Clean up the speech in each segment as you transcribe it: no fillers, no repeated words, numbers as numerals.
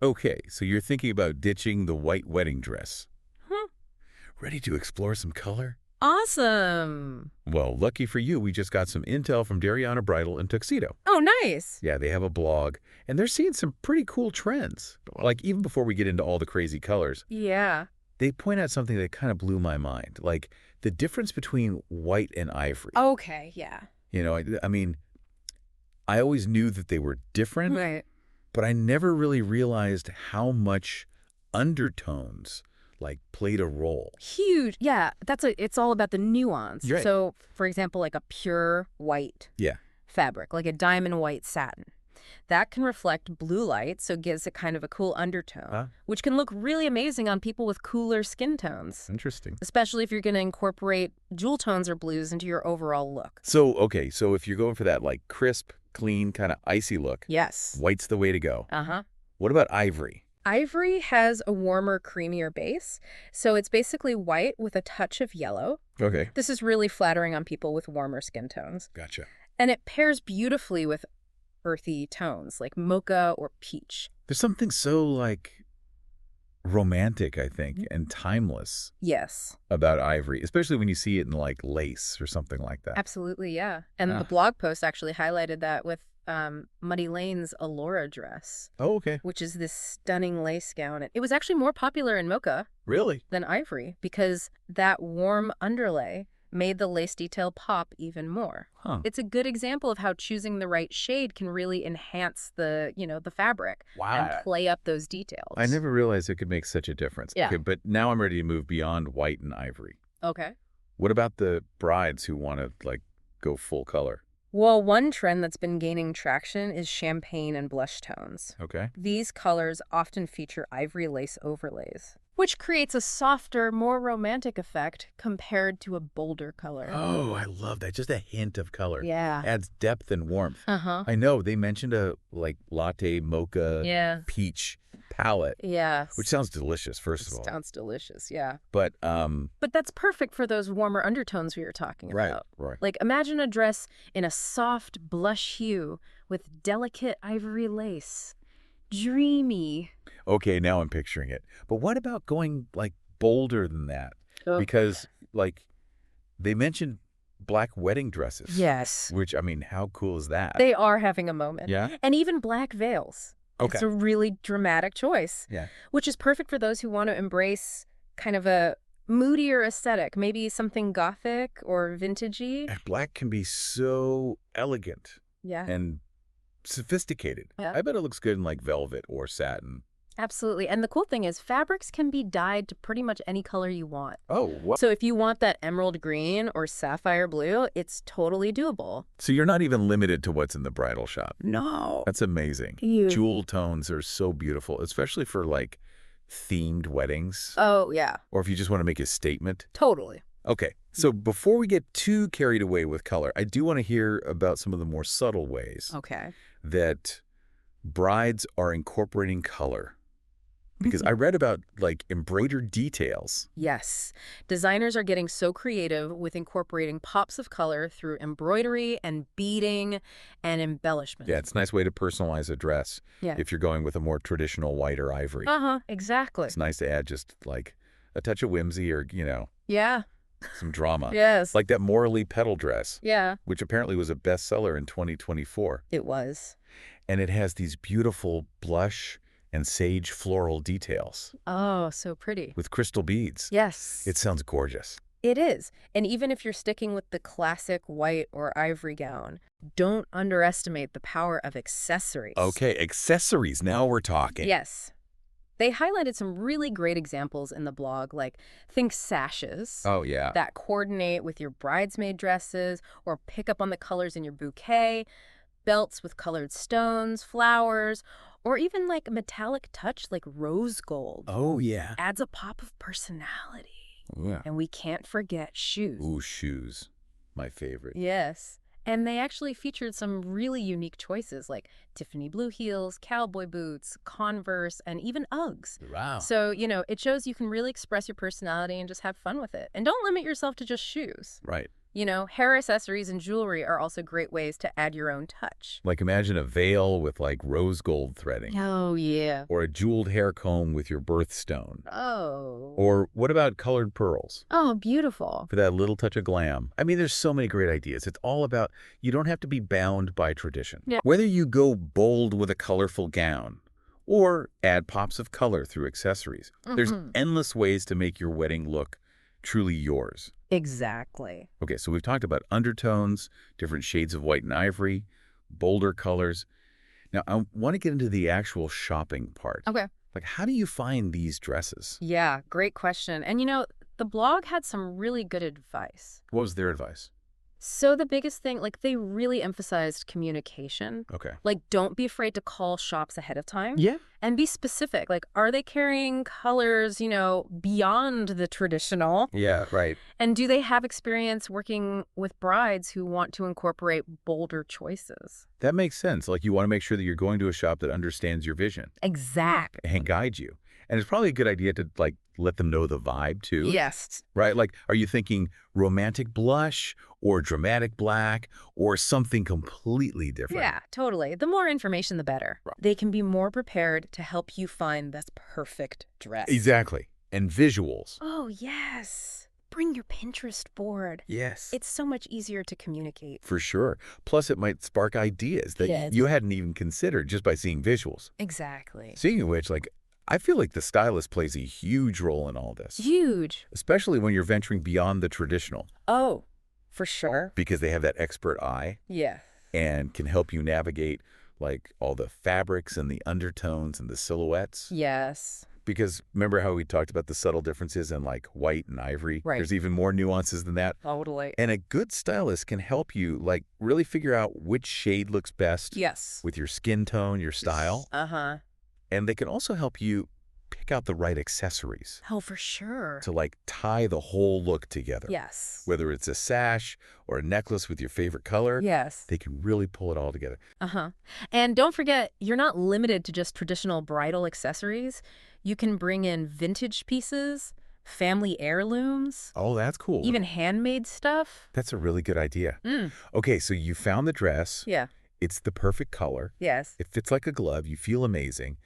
Okay, so you're thinking about ditching the white wedding dress. Huh. Ready to explore some color? Awesome. Well, lucky for you, we just got some intel from Darianna Bridal and Tuxedo. Oh, nice. Yeah, they have a blog, and they're seeing some pretty cool trends. Like, even before we get into all the crazy colors, Yeah. they point out something that kind of blew my mind, like the difference between white and ivory. Okay, yeah. I mean, I always knew that they were different, Right. but I never really realized how much undertones, like, played a role. Huge. Yeah, it's all about the nuance. Right. So, for example, like a pure white Yeah. fabric, like a diamond white satin. That can reflect blue light, so it gives it kind of a cool undertone, Huh? which can look really amazing on people with cooler skin tones, Interesting. especially if you're going to incorporate jewel tones or blues into your overall look. So if you're going for that, like, crisp, clean, kind of icy look, Yes. white's the way to go. Uh-huh. What about ivory? Ivory has a warmer, creamier base, so it's basically white with a touch of yellow. Okay. This is really flattering on people with warmer skin tones. Gotcha. And it pairs beautifully with earthy tones like mocha or peach. There's something so, like, romantic, I think, and timeless Yes, about ivory, especially when you see it in, like, lace or something like that. absolutely, yeah. And Ah. the blog post actually highlighted that with Muddy Lane's Allura dress, Oh, okay. which is this stunning lace gown. It was actually more popular in mocha Really? than ivory because that warm underlay made the lace detail pop even more. Huh. It's a good example of how choosing the right shade can really enhance the fabric and play up those details. I never realized it could make such a difference. Yeah. Okay, but now I'm ready to move beyond white and ivory. Okay. What about the brides who want to, like, go full color? Well, one trend that's been gaining traction is champagne and blush tones. Okay. These colors often feature ivory lace overlays, which creates a softer, more romantic effect compared to a bolder color. Oh, I love that. Just a hint of color. Yeah. Adds depth and warmth. Uh-huh. I know they mentioned a, like, latte, mocha, Yeah. peach palette, Yeah. which sounds delicious, first of all. Sounds delicious, yeah. But, But that's perfect for those warmer undertones we were talking right, about. right. Like, imagine a dress in a soft blush hue with delicate ivory lace. Dreamy. Okay, now I'm picturing it. But what about going, like, bolder than that? Oh. Because, like, they mentioned black wedding dresses. Yes. Which, I mean, how cool is that? They are having a moment. Yeah? And even black veils. Okay. It's a really dramatic choice. Yeah. Which is perfect for those who want to embrace kind of a moodier aesthetic, maybe something gothic or vintagey. And black can be so elegant Yeah. and sophisticated. Yeah. I bet it looks good in, like, velvet or satin. Absolutely. And the cool thing is fabrics can be dyed to pretty much any color you want. Oh, what? So if you want that emerald green or sapphire blue, it's totally doable. So you're not even limited to what's in the bridal shop. No. That's amazing. You. Jewel tones are so beautiful, especially for, like, themed weddings. Oh, yeah. Or if you just want to make a statement. Totally. Okay, so before we get too carried away with color, I do want to hear about some of the more subtle ways Okay. that brides are incorporating color. Because I read about, like, embroidered details. Yes. Designers are getting so creative with incorporating pops of color through embroidery and beading and embellishment. Yeah, it's a nice way to personalize a dress Yeah. if you're going with a more traditional white or ivory. Uh-huh. Exactly. It's nice to add just, like, a touch of whimsy or, Yeah. some drama. Yes. Like that Morley petal dress, Yeah. which apparently was a bestseller in 2024. It was. And it has these beautiful blush and sage floral details Oh, so pretty. with crystal beads. Yes. It sounds gorgeous. It is. And even if you're sticking with the classic white or ivory gown, don't underestimate the power of accessories. Okay, accessories. Now we're talking. Yes. They highlighted some really great examples in the blog, like think sashes Oh, yeah. that coordinate with your bridesmaid dresses or pick up on the colors in your bouquet, belts with colored stones, flowers, or even like a metallic touch like rose gold. Oh, yeah. Adds a pop of personality. Yeah. And we can't forget shoes. Ooh, shoes. My favorite. Yes. And they actually featured some really unique choices like Tiffany blue heels, cowboy boots, Converse, and even Uggs. Wow. So, it shows you can really express your personality and just have fun with it. And don't limit yourself to just shoes. Right. Hair accessories and jewelry are also great ways to add your own touch. Like imagine a veil with like rose gold threading, Oh, yeah. or a jeweled hair comb with your birthstone. Oh. Or what about colored pearls? Oh, beautiful. For that little touch of glam. I mean, there's so many great ideas. It's all about, you don't have to be bound by tradition. Yeah. Whether you go bold with a colorful gown or add pops of color through accessories, there's endless ways to make your wedding look truly yours. Exactly. Okay, so we've talked about undertones, different shades of white and ivory, bolder colors. Now, I want to get into the actual shopping part. Okay. Like, how do you find these dresses? Yeah, great question. And the blog had some really good advice. What was their advice? So the biggest thing, they really emphasized communication. Okay. Don't be afraid to call shops ahead of time. Yeah. And be specific. Are they carrying colors, beyond the traditional? Yeah, right. And do they have experience working with brides who want to incorporate bolder choices? That makes sense. Like, you want to make sure that you're going to a shop that understands your vision Exactly. and guide you. And it's probably a good idea to, let them know the vibe, too. Yes. Right? Like, are you thinking romantic blush or dramatic black or something completely different? Yeah, totally. The more information, the better. Right. They can be more prepared to help you find this perfect dress. Exactly. And visuals. Oh, yes. Bring your Pinterest board. Yes. It's so much easier to communicate. For sure. Plus, it might spark ideas that Yes. you hadn't even considered just by seeing visuals. Exactly. Speaking of which, I feel like the stylist plays a huge role in all this. Huge. Especially when you're venturing beyond the traditional. Oh, for sure. Because they have that expert eye Yeah. and can help you navigate, all the fabrics and the undertones and the silhouettes. Yes. Because remember how we talked about the subtle differences in, white and ivory? Right. There's even more nuances than that. Totally. And a good stylist can help you, really figure out which shade looks best Yes. with your skin tone, your style. Uh-huh. And they can also help you pick out the right accessories Oh, for sure. to, tie the whole look together. Yes. Whether it's a sash or a necklace with your favorite color, Yes. they can really pull it all together. Uh-huh. And don't forget, you're not limited to just traditional bridal accessories. You can bring in vintage pieces, family heirlooms, Oh, that's cool. even handmade stuff. That's a really good idea. Mm. Okay, so you found the dress. Yeah. It's the perfect color. Yes. It fits like a glove. You feel amazing.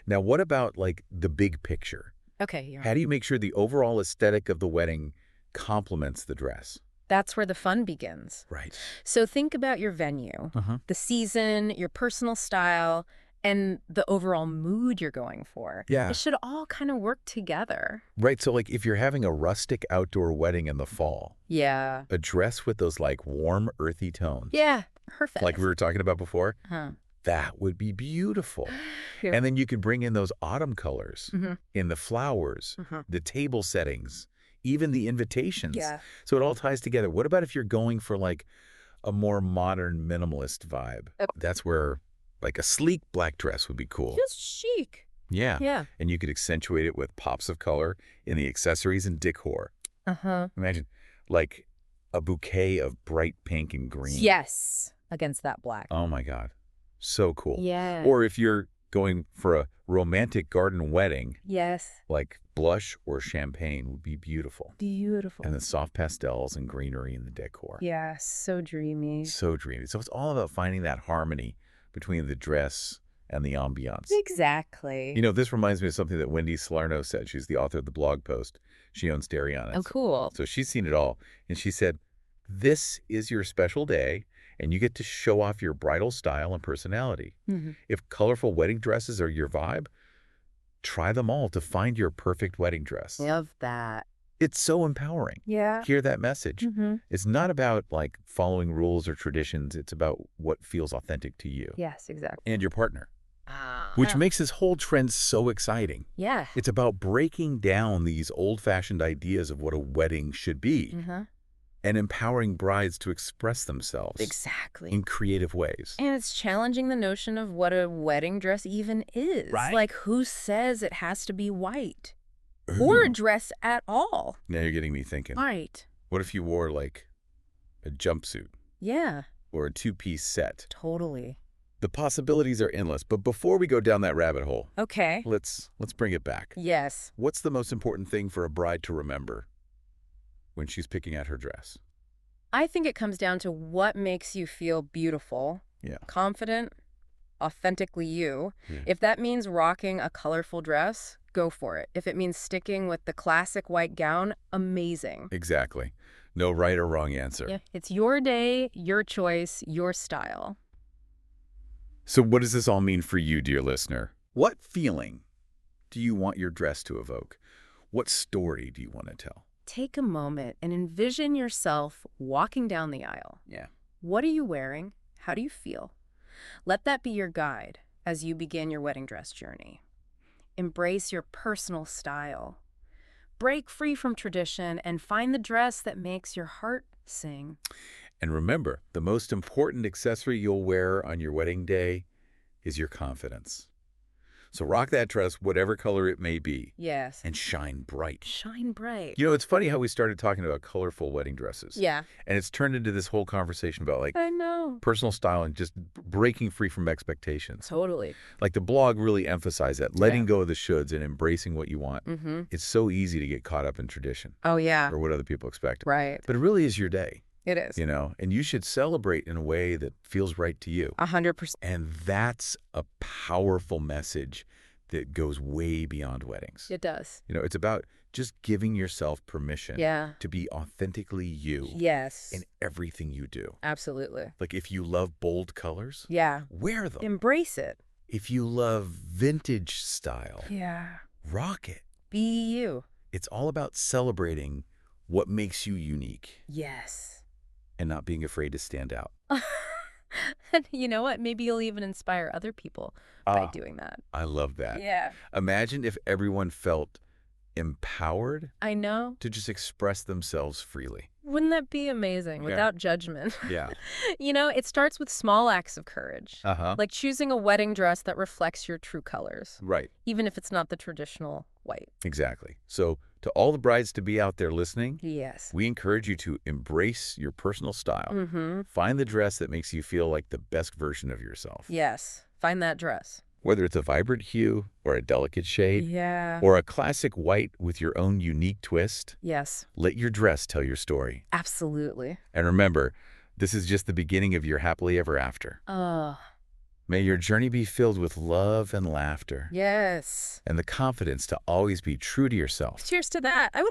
Now, what about, the big picture? Okay. You're How do you make sure the overall aesthetic of the wedding complements the dress? That's where the fun begins. Right. So think about your venue, Uh-huh. the season, your personal style, and the overall mood you're going for. Yeah. It should all kind of work together. Right, so, if you're having a rustic outdoor wedding in the fall, Yeah. a dress with those, warm, earthy tones, Yeah. Perfect. like we were talking about before, Huh. that would be beautiful. Yeah. And then you could bring in those autumn colors Mhm. in the flowers, Mhm. the table settings, even the invitations. Yeah. So it all ties together. What about if you're going for, a more modern minimalist vibe? That's where, a sleek black dress would be cool. Feels chic. Yeah. Yeah. And you could accentuate it with pops of color in the accessories and decor. Uh-huh. Imagine, a bouquet of bright pink and green. Yes. Against that black. Oh, my God. So cool. Yeah. Or if you're going for a romantic garden wedding, Yes. blush or champagne would be beautiful. Beautiful. And the soft pastels and greenery in the decor. Yeah. So dreamy. So dreamy. So it's all about finding that harmony between the dress and the ambiance. Exactly. This reminds me of something that Wendy Salerno said. She's the author of the blog post. She owns Darianna. Oh, cool. So she's seen it all. And she said, this is your special day, and you get to show off your bridal style and personality. Mm-hmm. If colorful wedding dresses are your vibe, try them all to find your perfect wedding dress. Love that. It's so empowering. Yeah. Hear that message. Mm-hmm. It's not about following rules or traditions. It's about what feels authentic to you Yes, exactly. and your partner, which makes this whole trend so exciting. Yeah. It's about breaking down these old-fashioned ideas of what a wedding should be Mm-hmm. and empowering brides to express themselves Exactly. in creative ways. And it's challenging the notion of what a wedding dress even is. Right. Who says it has to be white? Or a dress at all? Now you're getting me thinking. Right. What if you wore, a jumpsuit Yeah. or a two-piece set? Totally. The possibilities are endless. But before we go down that rabbit hole, Okay. let's bring it back. Yes. What's the most important thing for a bride to remember when she's picking out her dress? I think it comes down to what makes you feel beautiful, Yeah. confident, authentically you. Yeah. If that means rocking a colorful dress, go for it. If it means sticking with the classic white gown, amazing. Exactly. No right or wrong answer. Yeah, it's your day, your choice, your style. So what does this all mean for you, dear listener? What feeling do you want your dress to evoke? What story do you want to tell? Take a moment and envision yourself walking down the aisle. Yeah. What are you wearing? How do you feel? Let that be your guide as you begin your wedding dress journey. Embrace your personal style. Break free from tradition and find the dress that makes your heart sing. And remember, the most important accessory you'll wear on your wedding day is your confidence. So rock that dress, whatever color it may be, Yes. and shine bright. Shine bright. You know, it's funny how we started talking about colorful wedding dresses. Yeah. And it's turned into this whole conversation about like I know. personal style and just breaking free from expectations. Totally. Like the blog really emphasized that, letting Yeah. go of the shoulds and embracing what you want. Mm-hmm. It's so easy to get caught up in tradition Oh, yeah. or what other people expect. Right. But it really is your day, It is. and you should celebrate in a way that feels right to you. 100%. And that's a powerful message that goes way beyond weddings. It does. It's about just giving yourself permission Yeah. to be authentically you Yes. in everything you do. Absolutely. Like if you love bold colors, Yeah. wear them. Embrace it. If you love vintage style, Yeah. rock it. Be you. It's all about celebrating what makes you unique Yes. and not being afraid to stand out. And you know what? Maybe you'll even inspire other people by Ah, doing that. I love that. Yeah. Imagine if everyone felt empowered I know. to just express themselves freely. Wouldn't that be amazing? Yeah. Without judgment. Yeah. It starts with small acts of courage. Uh-huh. Like choosing a wedding dress that reflects your true colors, Right. even if it's not the traditional white. Exactly. So to all the brides to be out there listening, Yes. we encourage you to embrace your personal style. Mm-hmm. Find the dress that makes you feel like the best version of yourself. Yes. Find that dress. Whether it's a vibrant hue or a delicate shade Yeah. or a classic white with your own unique twist, Yes. let your dress tell your story. Absolutely. And remember, this is just the beginning of your happily ever after. Oh, May your journey be filled with love and laughter yes. and the confidence to always be true to yourself. Cheers to that. I would